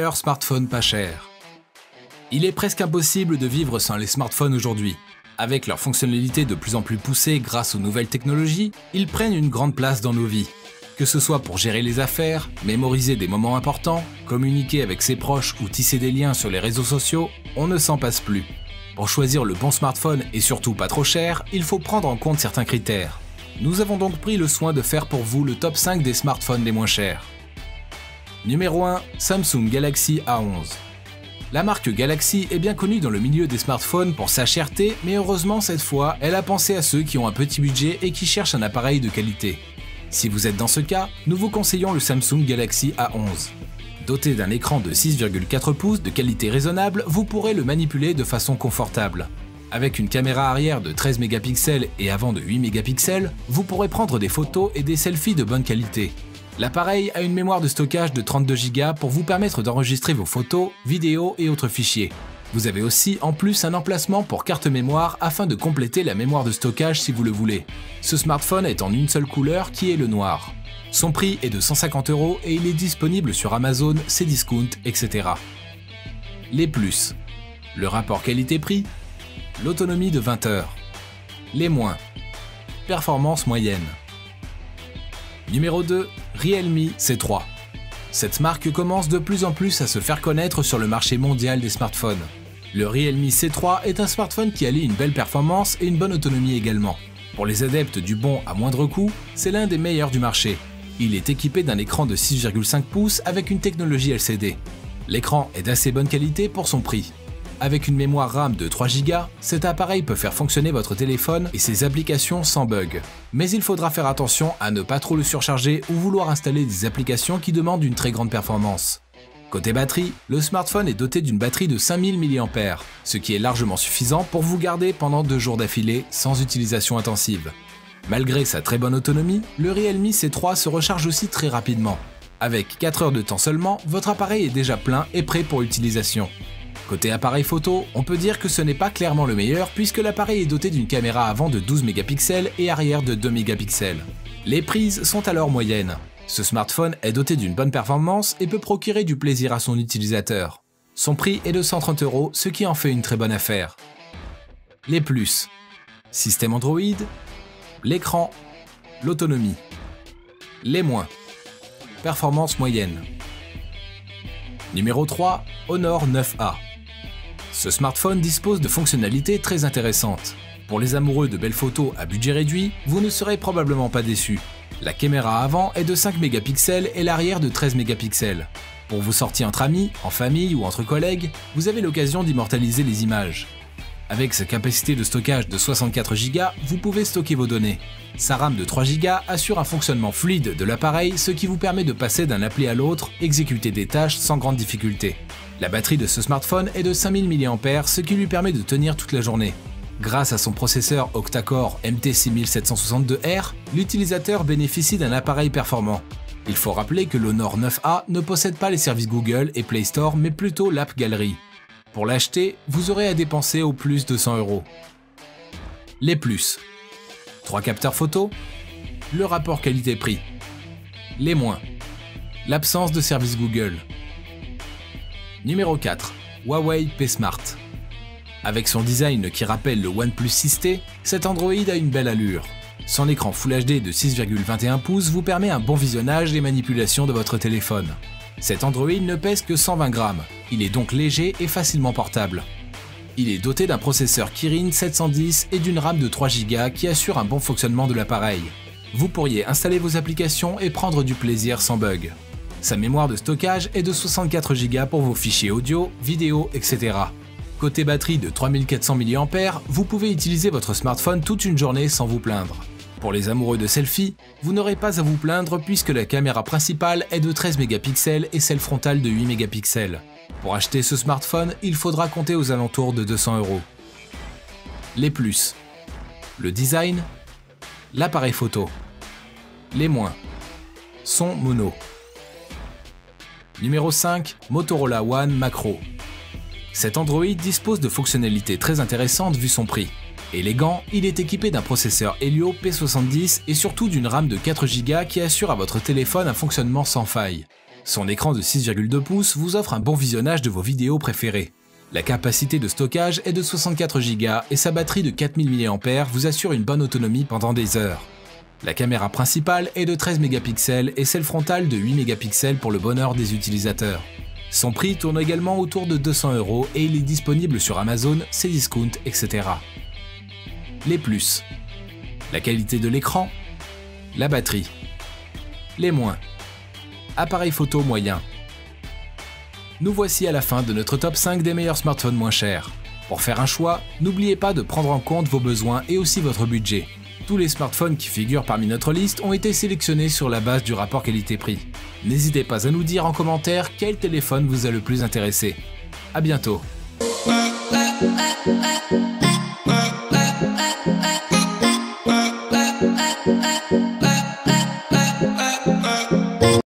meilleur smartphone pas cher. Il est presque impossible de vivre sans les smartphones aujourd'hui. Avec leurs fonctionnalités de plus en plus poussées grâce aux nouvelles technologies, ils prennent une grande place dans nos vies. Que ce soit pour gérer les affaires, mémoriser des moments importants, communiquer avec ses proches ou tisser des liens sur les réseaux sociaux, on ne s'en passe plus. Pour choisir le bon smartphone et surtout pas trop cher, il faut prendre en compte certains critères. Nous avons donc pris le soin de faire pour vous le top 5 des smartphones les moins chers. Numéro 1, Samsung Galaxy A11. La marque Galaxy est bien connue dans le milieu des smartphones pour sa cherté, mais heureusement cette fois, elle a pensé à ceux qui ont un petit budget et qui cherchent un appareil de qualité. Si vous êtes dans ce cas, nous vous conseillons le Samsung Galaxy A11. Doté d'un écran de 6,4 pouces de qualité raisonnable, vous pourrez le manipuler de façon confortable. Avec une caméra arrière de 13 mégapixels et avant de 8 mégapixels, vous pourrez prendre des photos et des selfies de bonne qualité. L'appareil a une mémoire de stockage de 32 Go pour vous permettre d'enregistrer vos photos, vidéos et autres fichiers. Vous avez aussi en plus un emplacement pour carte mémoire afin de compléter la mémoire de stockage si vous le voulez. Ce smartphone est en une seule couleur qui est le noir. Son prix est de 150 € et il est disponible sur Amazon, Cdiscount, etc. Les plus. Le rapport qualité-prix. L'autonomie de 20 heures. Les moins. Performance moyenne. Numéro 2, Realme C3. Cette marque commence de plus en plus à se faire connaître sur le marché mondial des smartphones. Le Realme C3 est un smartphone qui allie une belle performance et une bonne autonomie également. Pour les adeptes du bon à moindre coût, c'est l'un des meilleurs du marché. Il est équipé d'un écran de 6,5 pouces avec une technologie LCD. L'écran est d'assez bonne qualité pour son prix. Avec une mémoire RAM de 3 Go, cet appareil peut faire fonctionner votre téléphone et ses applications sans bug. Mais il faudra faire attention à ne pas trop le surcharger ou vouloir installer des applications qui demandent une très grande performance. Côté batterie, le smartphone est doté d'une batterie de 5000 mAh, ce qui est largement suffisant pour vous garder pendant 2 jours d'affilée sans utilisation intensive. Malgré sa très bonne autonomie, le Realme C3 se recharge aussi très rapidement. Avec 4 heures de temps seulement, votre appareil est déjà plein et prêt pour utilisation. Côté appareil photo, on peut dire que ce n'est pas clairement le meilleur puisque l'appareil est doté d'une caméra avant de 12 mégapixels et arrière de 2 mégapixels. Les prises sont alors moyennes. Ce smartphone est doté d'une bonne performance et peut procurer du plaisir à son utilisateur. Son prix est de 130 €, ce qui en fait une très bonne affaire. Les plus. Système Android, l'écran, l'autonomie. Les moins. Performance moyenne. Numéro 3, Honor 9A. Ce smartphone dispose de fonctionnalités très intéressantes. Pour les amoureux de belles photos à budget réduit, vous ne serez probablement pas déçus. La caméra avant est de 5 mégapixels et l'arrière de 13 mégapixels. Pour vos sorties entre amis, en famille ou entre collègues, vous avez l'occasion d'immortaliser les images. Avec sa capacité de stockage de 64 Go, vous pouvez stocker vos données. Sa RAM de 3 Go assure un fonctionnement fluide de l'appareil, ce qui vous permet de passer d'un appli à l'autre, exécuter des tâches sans grande difficulté. La batterie de ce smartphone est de 5000 mAh, ce qui lui permet de tenir toute la journée. Grâce à son processeur octa-core MT6762R, l'utilisateur bénéficie d'un appareil performant. Il faut rappeler que l'Honor 9A ne possède pas les services Google et Play Store, mais plutôt l'App Gallery. Pour l'acheter, vous aurez à dépenser au plus de 100 €. Les plus. 3 capteurs photo, le rapport qualité-prix. Les moins. L'absence de service Google. Numéro 4. Huawei P Smart. Avec son design qui rappelle le OnePlus 6T, cet Android a une belle allure. Son écran Full HD de 6,21 pouces vous permet un bon visionnage et manipulation de votre téléphone. Cet Android ne pèse que 120 grammes, il est donc léger et facilement portable. Il est doté d'un processeur Kirin 710 et d'une RAM de 3 Go qui assure un bon fonctionnement de l'appareil. Vous pourriez installer vos applications et prendre du plaisir sans bug. Sa mémoire de stockage est de 64 Go pour vos fichiers audio, vidéo, etc. Côté batterie de 3400 mAh, vous pouvez utiliser votre smartphone toute une journée sans vous plaindre. Pour les amoureux de selfie, vous n'aurez pas à vous plaindre puisque la caméra principale est de 13 mégapixels et celle frontale de 8 mégapixels. Pour acheter ce smartphone, il faudra compter aux alentours de 200 €. Les plus. Le design, l'appareil photo. Les moins. Son mono. Numéro 5, Motorola One Macro. Cet Android dispose de fonctionnalités très intéressantes vu son prix. Élégant, il est équipé d'un processeur Helio P70 et surtout d'une RAM de 4 Go qui assure à votre téléphone un fonctionnement sans faille. Son écran de 6,2 pouces vous offre un bon visionnage de vos vidéos préférées. La capacité de stockage est de 64 Go et sa batterie de 4000 mAh vous assure une bonne autonomie pendant des heures. La caméra principale est de 13 mégapixels et celle frontale de 8 mégapixels pour le bonheur des utilisateurs. Son prix tourne également autour de 200 € et il est disponible sur Amazon, Cdiscount, etc. Les plus. La qualité de l'écran. La batterie. Les moins. Appareil photo moyen. Nous voici à la fin de notre top 5 des meilleurs smartphones moins chers. Pour faire un choix, n'oubliez pas de prendre en compte vos besoins et aussi votre budget. Tous les smartphones qui figurent parmi notre liste ont été sélectionnés sur la base du rapport qualité-prix. N'hésitez pas à nous dire en commentaire quel téléphone vous a le plus intéressé. À bientôt. Bye.